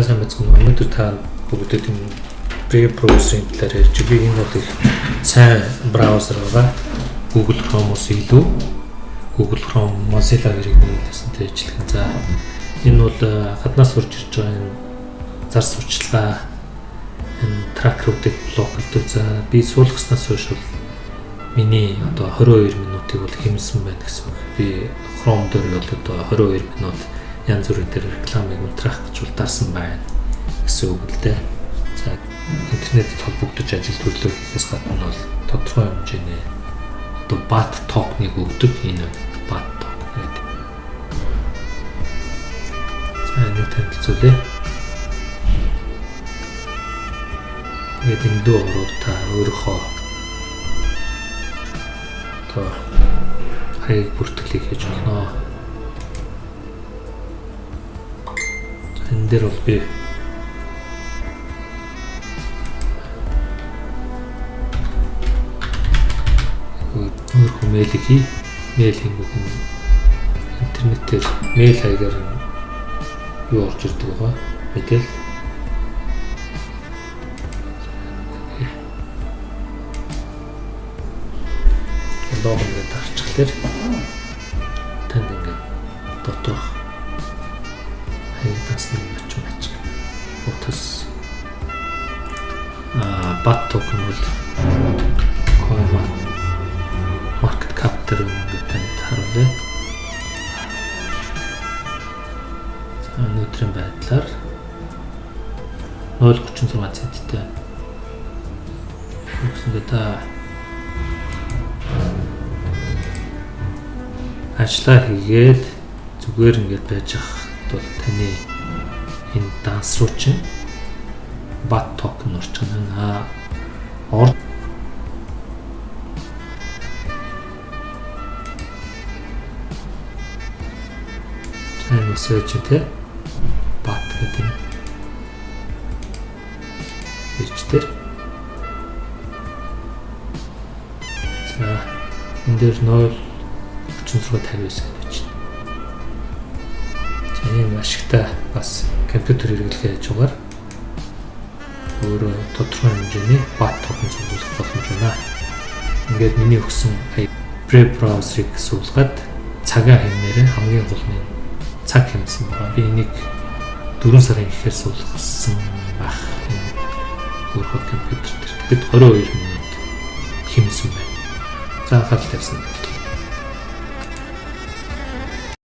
сайн байцгаана. Өнөөдөр та бүгдээ тийм Brave browser-ийн талаар ярьж байгаа. Энэ бол их сайн браузер байгаа. Google Chrome-оос илүү Google Chrome Mozilla хоёрыг нийлүүлсэнтэй ажиллах. За энэ бол гаднаас урж ирж байгаа энэ зар сурчлагаа энэ тракеруудыг блоколдог. За би суулгаснаас хойш бол миний одоо 22 минутыг бол хэмсэн байна гэсэн үг. Би Chrome дээр бол одоо 22 минут янз бүрийн тэр рекламыг трак гэж бол дарсан байна гэсэн үг л дээ. За интернетэд холбогдож ажил төрлөө хийхээс гадна бол тодорхой хэмжээний одоо bot token-ыг өгдөг. Энэ bot token гэдэг. За энэ танилцуулъя. Тэгээд энэ дүү ороод та өөрийнхөө одоо хаяг бүртгэлийг хийж болно. Энэ дээр бол би өөрхөн мэйлийг хий. Мэйл хийнгүүт интернетээр мэйл хаягаар юу орж ирдэг байгаа мэдээл. Логонд дарчихлаа. Танд ингээд доторх хаяг тасны мөч. Утас bot token бол coin market cap дээр ингээд танд харуулъя. За өнөөдрийн байдлаар 0.36 центтэй. Үгсэндээ та ажлаа хийгээд зүгээр ингээд байж хахад бол таны энэ данс руу чинь bot token орж байгаа. Энэ мессеж тэ bot гэдэг бичтэр. За энэ дээр 0.3659 гэж байна. За ийм ашигтай бас компьютер хэрэглэхээ хажуугаар өөрөө тодорхой хэмжээний bot token зохиолох боломж байна. Ингээд миний өгсөн Brave browser-ыг суулгаад цагаа хэмнээрээ хамгийн гол нь цаг хэмсэн байгаа. Би энийг 4 сарын ихээр суулгасан байх. Өөрхөн компьютер дээр. Тэгэхэд 22 минут хэмсэн байна. За анхаарал тавьсан.